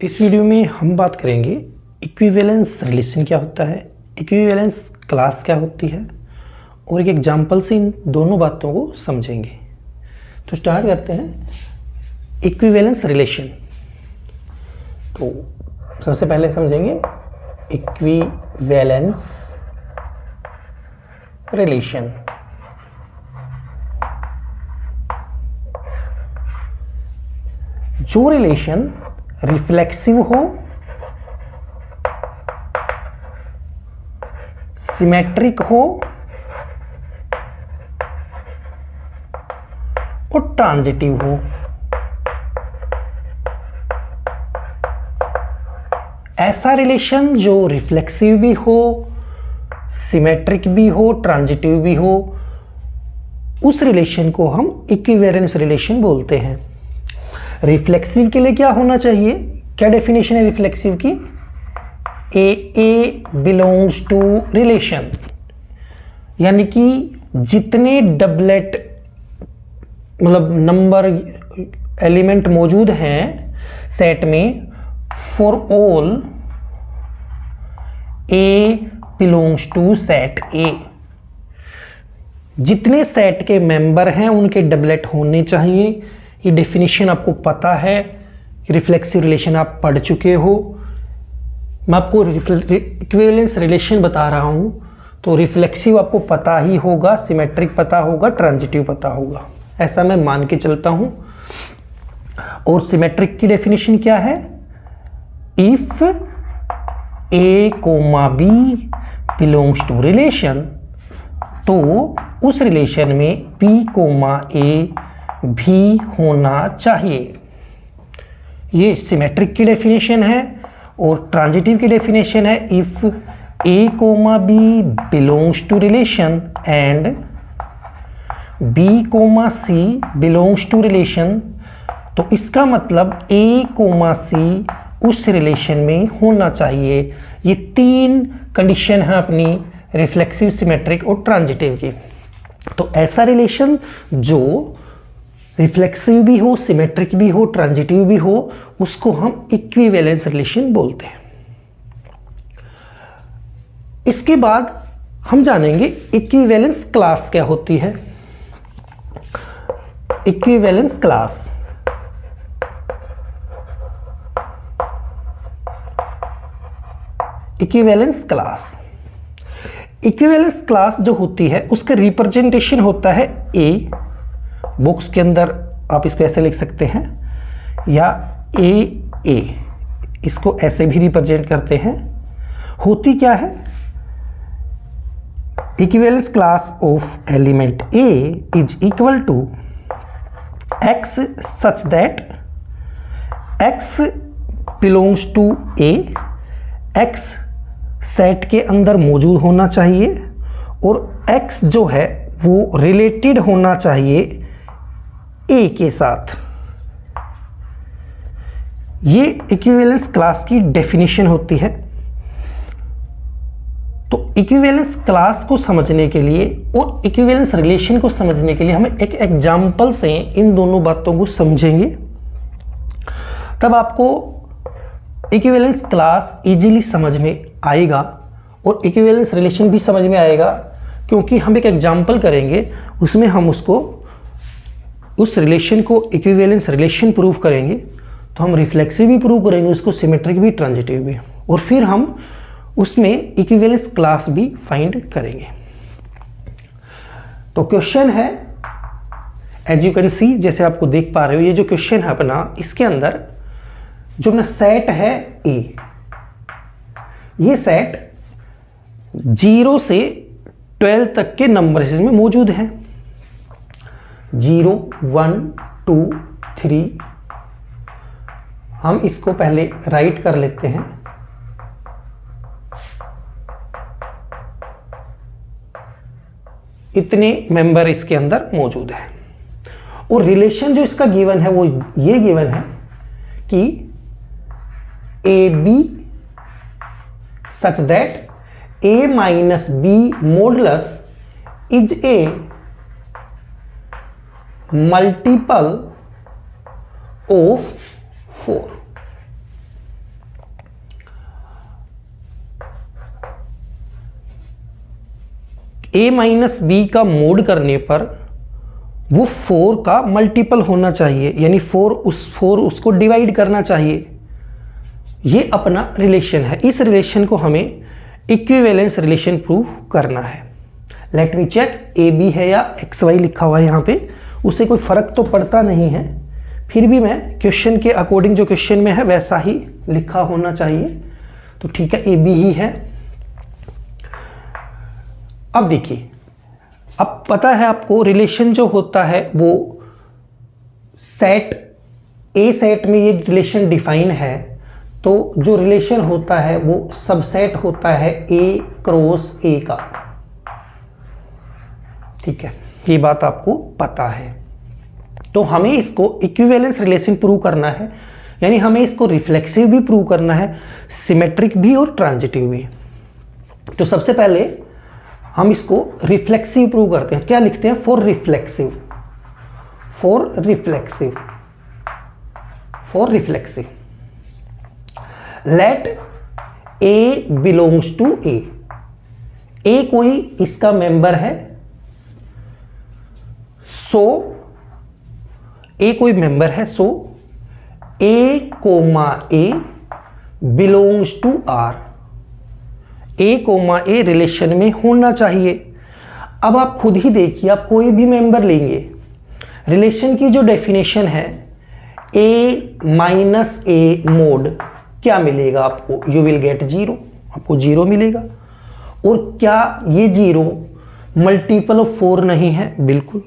इस वीडियो में हम बात करेंगे इक्विवेलेंस रिलेशन क्या होता है, इक्विवेलेंस क्लास क्या होती है और एक एग्जांपल से इन दोनों बातों को समझेंगे। तो स्टार्ट करते हैं इक्विवेलेंस रिलेशन। तो सबसे पहले समझेंगे इक्विवेलेंस रिलेशन। जो रिलेशन रिफ्लेक्सिव हो, सिमेट्रिक हो और ट्रांजिटिव हो। ऐसा रिलेशन जो रिफ्लेक्सिव भी हो, सिमेट्रिक भी हो, ट्रांजिटिव भी हो, उस रिलेशन को हम इक्विवेलेंस रिलेशन बोलते हैं। रिफ्लेक्सिव के लिए क्या होना चाहिए, क्या डेफिनेशन है रिफ्लेक्सिव की? ए बिलोंग्स टू रिलेशन, यानी कि जितने डबलेट मतलब नंबर एलिमेंट मौजूद हैं सेट में, for all A belongs to set A. जितने सेट के मेंबर हैं उनके डबलेट होने चाहिए। ये डेफिनेशन आपको पता है, रिफ्लेक्सिव रिलेशन आप पढ़ चुके हो। मैं आपको इक्विवेलेंस रिलेशन बता रहा हूं, तो रिफ्लेक्सिव आपको पता ही होगा, सिमेट्रिक पता होगा, ट्रांजिटिव पता होगा, ऐसा मैं मान के चलता हूं। और सिमेट्रिक की डेफिनेशन क्या है? If A comma B belongs to relation, तो उस रिलेशन में बी कोमा ए भी होना चाहिए। ये सिमेट्रिक की डेफिनेशन है। और ट्रांजिटिव की डेफिनेशन है if A comma B belongs to relation and B comma C belongs to relation, तो इसका मतलब ए कोमा सी उस रिलेशन में होना चाहिए। ये तीन कंडीशन है अपनी रिफ्लेक्सिव, सिमेट्रिक और ट्रांजिटिव की। तो ऐसा रिलेशन जो रिफ्लेक्सिव भी हो, सिमेट्रिक भी हो, ट्रांजिटिव भी हो, उसको हम इक्विवेलेंस रिलेशन बोलते हैं। इसके बाद हम जानेंगे इक्विवेलेंस क्लास क्या होती है। इक्विवेलेंस क्लास इक्विवेलेंस क्लास जो होती है उसका रिप्रेजेंटेशन होता है ए। बॉक्स के अंदर आप इसको ऐसे लिख सकते हैं, या ए इसको ऐसे भी रिप्रेजेंट करते हैं। होती क्या है? Equivalence class of element A is equal to X such that X belongs to A. X set के अंदर मौजूद होना चाहिए और एक्स जो है वो रिलेटेड होना चाहिए ए के साथ। ये इक्विवेलेंस क्लास की डेफिनेशन होती है। तो इक्विवेलेंस क्लास को समझने के लिए और इक्विवेलेंस रिलेशन को समझने के लिए हमें एक एग्जांपल से इन दोनों बातों को समझेंगे, तब आपको इक्विवेलेंस क्लास इजीली समझ में आएगा और इक्विवेलेंस रिलेशन भी समझ में आएगा, क्योंकि हम एक एग्जांपल करेंगे, उसमें हम उस रिलेशन को इक्विवेलेंस रिलेशन प्रूव करेंगे। तो हम रिफ्लेक्सिव भी प्रूव करेंगे उसको, सिमेट्रिक भी, ट्रांजिटिव भी, और फिर हम उसमें इक्विवेलेंस क्लास भी फाइंड करेंगे। तो क्वेश्चन है, एज यू कैन सी, जैसे आपको देख पा रहे हो, ये जो क्वेश्चन है अपना, इसके अंदर जो अपना सेट है ए, ये सेट 0 से 12 तक के नंबर में मौजूद है। 0 1 2 3। हम इसको पहले राइट कर लेते हैं। इतने मेंबर इसके अंदर मौजूद है। और रिलेशन जो इसका गिवन है वो ये गिवन है कि A B such that A minus B modulus is A multiple of 4। a minus B का मोड करने पर वो 4 का मल्टीपल होना चाहिए, यानी 4 उसको डिवाइड करना चाहिए। ये अपना रिलेशन है। इस रिलेशन को हमें इक्विवेलेंस रिलेशन प्रूव करना है। Let me check, A B है या एक्स वाई लिखा हुआ है यहाँ पे, उससे कोई फर्क तो पड़ता नहीं है, फिर भी मैं क्वेश्चन के अकॉर्डिंग जो क्वेश्चन में है वैसा ही लिखा होना चाहिए। तो ठीक है, ए बी ही है। अब देखिए, अब पता है आपको रिलेशन जो होता है वो सेट, ए सेट में ये रिलेशन डिफाइन है, तो जो रिलेशन होता है वो सबसेट होता है ए क्रॉस ए का। ठीक है, ये बात आपको पता है। तो हमें इसको इक्विवेलेंस रिलेशन प्रूव करना है, यानी हमें इसको रिफ्लेक्सिव भी प्रूव करना है, सिमेट्रिक भी और ट्रांजिटिव भी। तो सबसे पहले हम इसको रिफ्लेक्सिव प्रूव करते हैं। क्या लिखते हैं? For reflexive, for reflexive, for reflexive let A belongs to A. A कोई इसका मेंबर है, सो ए कोई मेंबर है, so A comma A belongs to R. A comma A relation में होना चाहिए। अब आप खुद ही देखिए, आप कोई भी मेंबर लेंगे, रिलेशन की जो डेफिनेशन है ए माइनस ए मोड, क्या मिलेगा आपको? यू विल गेट 0, आपको 0 मिलेगा। और क्या ये 0 मल्टीपल ऑफ 4 नहीं है? बिल्कुल,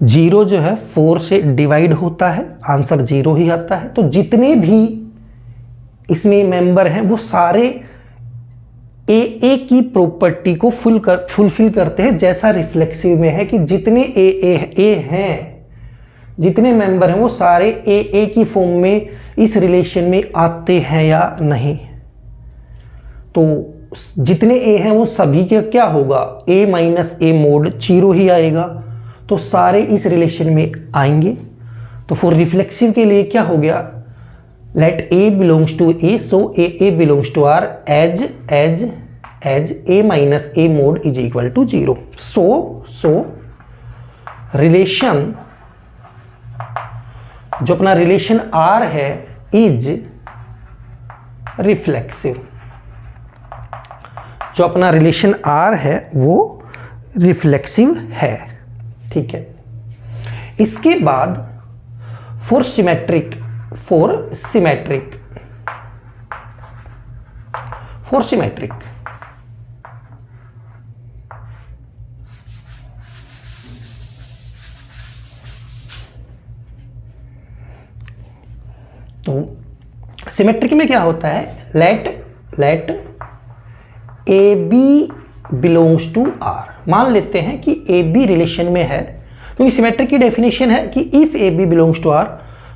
0 जो है 4 से डिवाइड होता है, आंसर 0 ही आता है। तो जितने भी इसमें मेंबर हैं वो सारे ए की प्रॉपर्टी को फुलफिल करते हैं, जैसा रिफ्लेक्सिव में है कि जितने ए हैं, जितने मेंबर हैं वो सारे ए की फॉर्म में इस रिलेशन में आते हैं या नहीं। तो जितने ए हैं वो सभी के क्या होगा? ए माइनस ए मोड 0 ही आएगा, तो सारे इस रिलेशन में आएंगे। तो फॉर रिफ्लेक्सिव के लिए क्या हो गया? Let A belongs to A, so A belongs to R as A minus A mod is equal to 0। So relation, जो अपना रिलेशन आर है, इज रिफ्लेक्सिव। जो अपना रिलेशन आर है वो रिफ्लेक्सिव है। ठीक है, इसके बाद for symmetric, for symmetric, for symmetric तो सिमेट्रिक में क्या होता है? Let A B belongs to R. मान लेते हैं कि ए बी रिलेशन में है, क्योंकि सिमेट्रिक की डेफिनेशन है कि if A B belongs to R,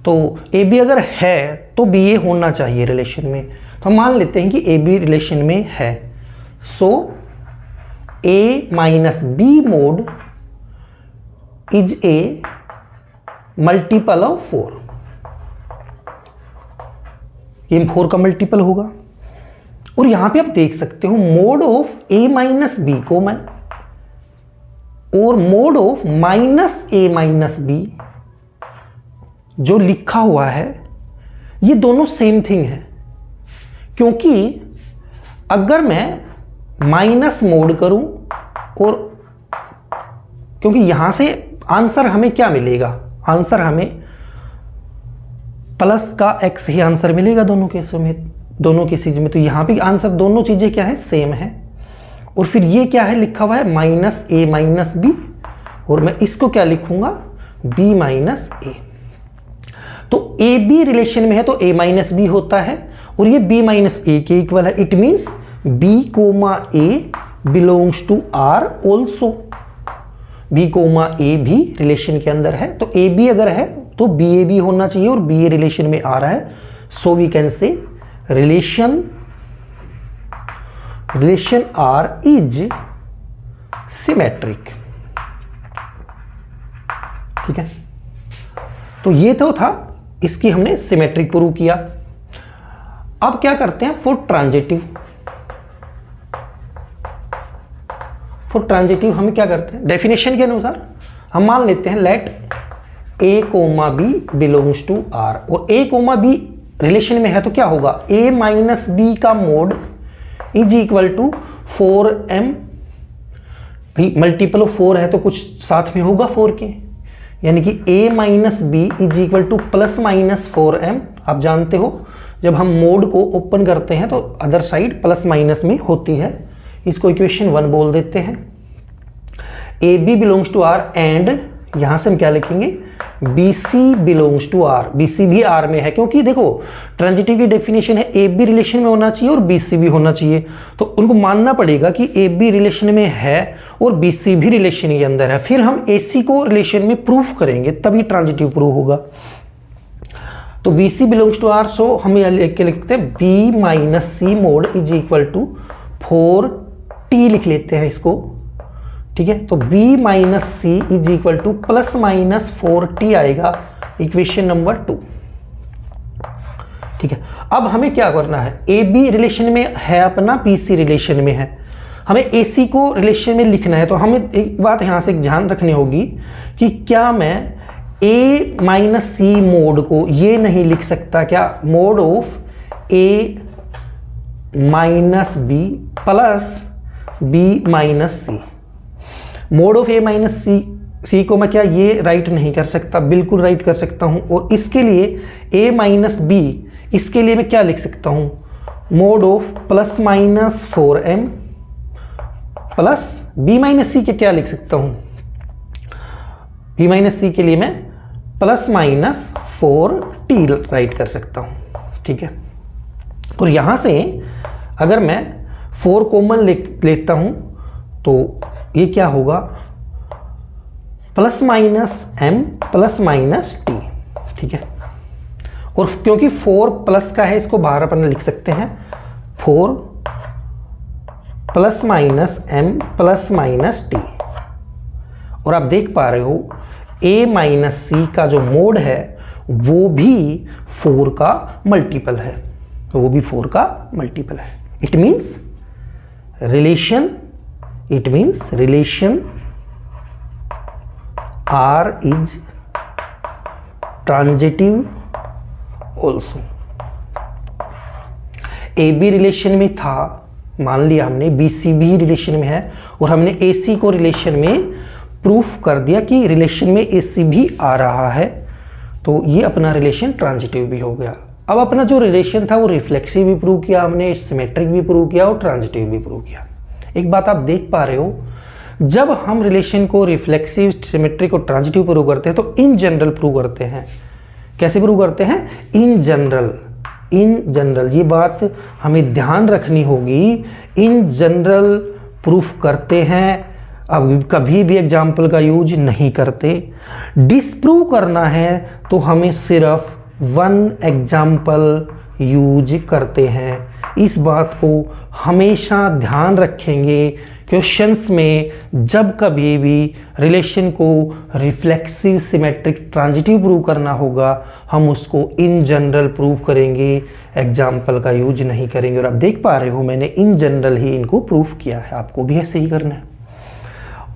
तो ए बी अगर है तो बी ए होना चाहिए रिलेशन में। तो हम मान लेते हैं कि ए बी रिलेशन में है, so A minus B mod is A multiple of 4। ये 4 का मल्टीपल होगा। और यहां पे आप देख सकते हो mod of A minus B को मैं, और mod of minus A minus B जो लिखा हुआ है, ये दोनों सेम थिंग है। क्योंकि अगर मैं माइनस मोड करूं, और क्योंकि यहां से आंसर हमें क्या मिलेगा? आंसर हमें प्लस का एक्स ही आंसर मिलेगा दोनों केसों में, दोनों केसेज में। तो यहां पे आंसर दोनों चीजें क्या है? सेम है। और फिर ये क्या है लिखा हुआ है? माइनस ए माइनस बी, और मैं इसको क्या लिखूंगा? बी माइनस ए। तो ए बी रिलेशन में है तो ए माइनस बी होता है, और ये बी माइनस ए के इक्वल है। It means B comma A belongs to R also. B comma A भी रिलेशन के अंदर है, तो ए बी अगर है तो बी ए भी होना चाहिए, और बी ए रिलेशन में आ रहा है। So we can say relation R is symmetric. ठीक है, तो ये तो था, इसकी हमने सिमेट्रिक प्रूव किया। अब क्या करते हैं फॉर ट्रांजिटिव। फॉर ट्रांजिटिव हम क्या करते हैं, डेफिनेशन के अनुसार हम मान लेते हैं let a comma B belongs to R, और ए कोमा बी रिलेशन में है तो क्या होगा, ए माइनस बी का mod is equal to 4m, भाई मल्टीपल ऑफ 4 है तो कुछ साथ में होगा 4 के, यानी कि a minus b is equal to plus minus 4m। आप जानते हो जब हम मोड को ओपन करते हैं तो अदर साइड प्लस माइनस में होती है, इसको इक्वेशन 1 बोल देते हैं। A B belongs to R and यहां से हम क्या लिखेंगे, b C belongs to R, b c भी आर में है, क्योंकि देखो ट्रांजिटिव की डेफिनेशन है ए बी रिलेशन में होना चाहिए और बी सी भी होना चाहिए, तो उनको मानना पड़ेगा कि ए बी रिलेशन में है और बी सी भी रिलेशन के अंदर है, फिर हम ए सी को रिलेशन में प्रूफ करेंगे तभी ट्रांजिटिव प्रूफ होगा। तो B C belongs to R, so हम यह लिख के लिखते हैं B minus C mod is equal to 4t लिख लेते हैं इसको, ठीक है। तो b minus C is equal to plus minus 4t आएगा, इक्वेशन नंबर 2, ठीक है। अब हमें क्या करना है, ए बी रिलेशन में है अपना, बी सी रिलेशन में है, हमें ए सी को रिलेशन में लिखना है, तो हमें एक बात यहां से ध्यान रखनी होगी कि क्या मैं ए माइनस सी मोड को ये नहीं लिख सकता क्या, mod of A minus B plus B minus C, mod of A minus C को मैं क्या ये राइट नहीं कर सकता, बिल्कुल राइट कर सकता हूं। और इसके लिए ए माइनस बी, इसके लिए मैं क्या लिख सकता हूं, mod of plus minus 4m plus B minus C के क्या लिख सकता हूं, बी माइनस सी के लिए मैं प्लस माइनस 4t राइट कर सकता हूं, ठीक है। और यहां से अगर मैं 4 कॉमन लेता हूं तो ये क्या होगा, plus minus m plus minus t, ठीक है। और क्योंकि 4 प्लस का है इसको बाहर अपन लिख सकते हैं 4 plus minus m plus minus t, और आप देख पा रहे हो a माइनस c का जो मोड है वो भी 4 का मल्टीपल है, तो वो भी 4 का मल्टीपल है। It means relation R is transitive also। A b relation में था, मान लिया हमने, बी सी भी रिलेशन में है, और हमने ए सी को रिलेशन में प्रूफ कर दिया कि रिलेशन में ए सी भी आ रहा है, तो ये अपना रिलेशन ट्रांजिटिव भी हो गया। अब अपना जो रिलेशन था वो रिफ्लेक्सिव भी प्रूव किया हमने, सिमेट्रिक भी प्रूव किया और ट्रांजिटिव भी प्रूव किया। एक बात आप देख पा रहे हो, जब हम रिलेशन को रिफ्लेक्सिव, सिमेट्रिक और ट्रांजिटिव प्रूव करते हैं तो इन जनरल प्रूव करते हैं। कैसे प्रूव करते हैं, इन जनरल, ये बात हमें ध्यान रखनी होगी, इन जनरल प्रूफ करते हैं, अब कभी भी एग्जाम्पल का यूज नहीं करते। डिस्प्रूव करना है तो हमें सिर्फ 1 एग्जाम्पल यूज करते हैं। इस बात को हमेशा ध्यान रखेंगे क्वेश्चंस में, जब कभी भी रिलेशन को रिफ्लेक्सिव, सिमेट्रिक, ट्रांजिटिव प्रूव करना होगा हम उसको इन जनरल प्रूव करेंगे, एग्जाम्पल का यूज नहीं करेंगे। और आप देख पा रहे हो मैंने इन जनरल ही इनको प्रूफ किया है, आपको भी ऐसे ही करना है।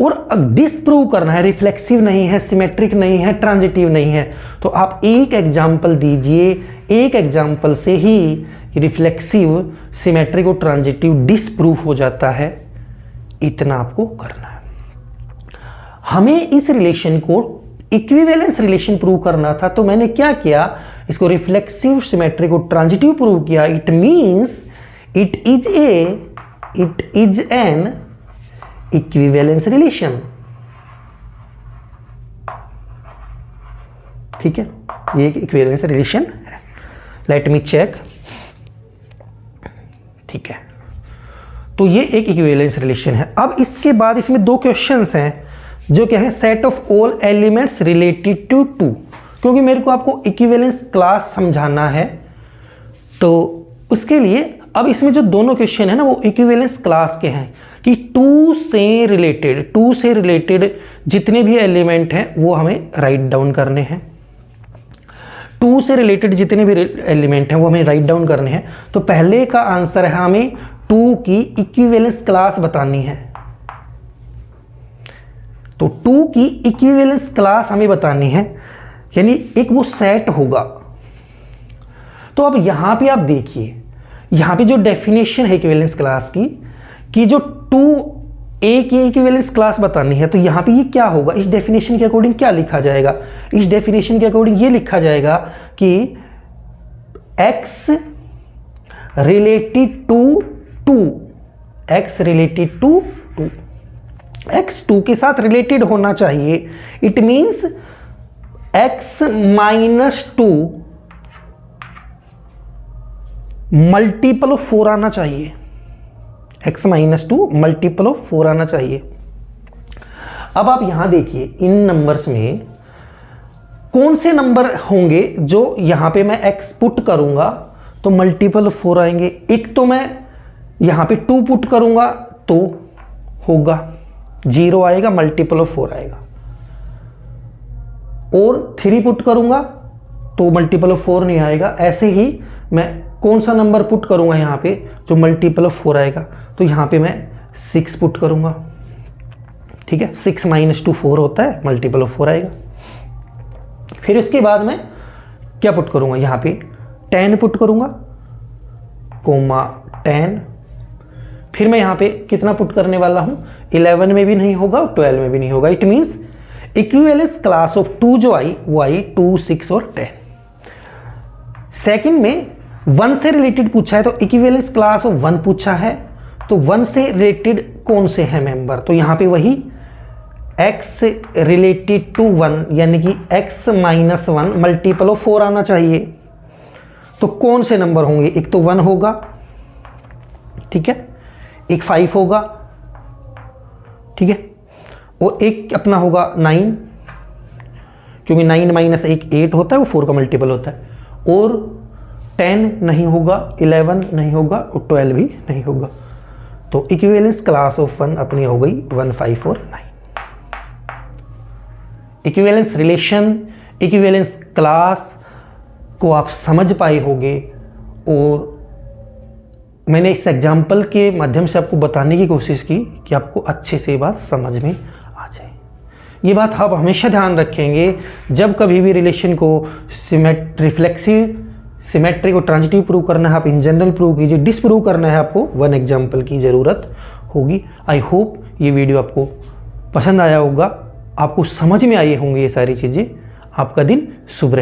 और डिस्प्रूव करना है, रिफ्लेक्सिव नहीं है, सिमेट्रिक नहीं है, ट्रांजिटिव नहीं है, तो आप एक एग्जाम्पल दीजिए, एक एग्जाम्पल से ही रिफ्लेक्सिव, सिमेट्रिक और ट्रांजिटिव डिस्प्रूव हो जाता है। इतना आपको करना है। हमें इस रिलेशन को इक्विवेलेंस रिलेशन प्रूव करना था, तो मैंने क्या किया, इसको रिफ्लेक्सिव, सिमेट्रिक और ट्रांजिटिव प्रूव किया। It means it is an equivalence relation, ठीक है, ये एक इक्विवेलेंस रिलेशन है। लेट मी चेक, ठीक है, तो ये एक इक्विवेलेंस रिलेशन है। अब इसके बाद इसमें 2 क्वेश्चंस हैं जो क्या है, set of all elements related to 2, क्योंकि मेरे को आपको इक्विवेलेंस क्लास समझाना है, तो उसके लिए अब इसमें जो दोनों क्वेश्चन है ना वो इक्विवेलेंस क्लास के हैं कि 2 से रिलेटेड जितने भी एलिमेंट हैं वो हमें राइट डाउन करने हैं। 2 से रिलेटेड जितने भी एलिमेंट हैं वो हमें राइट डाउन करने हैं। तो पहले का आंसर है हमें 2 की इक्विवेलेंस क्लास बतानी है। तो 2 की इक्विवेलेंस क्लास हमें बतानी है, यानी एक वो सेट होगा। तो अब यहां पे आप देखिए, यहां पे जो डेफिनेशन है इक्विवेलेंस क्लास की कि जो 2A की इक्विवेलेंस क्लास बतानी है, तो यहां पे ये क्या होगा, इस डेफिनेशन के अकॉर्डिंग क्या लिखा जाएगा, इस डेफिनेशन के अकॉर्डिंग ये लिखा जाएगा कि x related to 2, x related to 2, x 2 के साथ रिलेटेड होना चाहिए। It means x minus 2 multiple of 4 आना चाहिए, x माइनस 2 मल्टीपल ऑफ 4 आना चाहिए। अब आप यहां देखिए, इन नंबर्स में कौन से नंबर होंगे जो यहां पे मैं x पुट करूंगा तो मल्टीपल ऑफ 4 आएंगे। एक तो मैं यहां पे 2 पुट करूंगा तो होगा 0 आएगा, मल्टीपल ऑफ 4 आएगा, और 3 पुट करूंगा तो मल्टीपल ऑफ 4 नहीं आएगा। ऐसे ही मैं कौन सा नंबर पुट करूंगा यहां पे जो मल्टीपल ऑफ 4 आएगा, तो यहां पे मैं 6 पुट करूंगा, ठीक है। 6 माइनस 2 4 होता है, मल्टीपल ऑफ 4 आएगा। फिर इसके बाद मैं क्या पुट करूंगा, यहां पे 10 पुट करूंगा, कोमा 10। फिर मैं यहां पे कितना पुट करने वाला हूं, 11 में भी नहीं होगा, 12 में भी नहीं होगा। It means equivalence class of 2 जो आई वो आई 2, 6 और 10। सेकंड में 1 से रिलेटेड पूछा है, तो इक्विवेलेंस क्लास ऑफ 1 पूछा है, तो 1 से रिलेटेड कौन से हैं मेंबर, तो यहां पे वही x रिलेटेड टू 1 यानी कि x माइनस 1 मल्टीपल ऑफ 4 आना चाहिए। तो कौन से नंबर होंगे, एक तो 1 होगा, ठीक है, एक 5 होगा, ठीक है, और एक अपना होगा 9, क्योंकि 9 माइनस 1 8 होता है, वो 4 का मल्टीपल होता है, और 10 नहीं होगा, 11 नहीं होगा, और 12 भी नहीं होगा। तो इक्विवेलेंस क्लास ऑफ 1 अपनी हो गई 1, 5 और 9। इक्विवेलेंस रिलेशन, इक्विवेलेंस क्लास को आप समझ पाए होंगे, और मैंने इस एग्जाम्पल के माध्यम से आपको बताने की कोशिश की कि आपको अच्छे से बात समझ में आ जाए। ये बात आप हमेशा ध्यान रखेंगे जब कभी भी रिलेशन को रिफ्लेक्सिव, सिमेट्रिक और ट्रांजिटिव प्रूव करना है, आप इन जनरल प्रूव कीजिए। डिसप्रूव करना है आपको 1 एग्जाम्पल की ज़रूरत होगी। आई होप ये वीडियो आपको पसंद आया होगा, आपको समझ में आई होंगी ये सारी चीज़ें। आपका दिन शुभ रहे।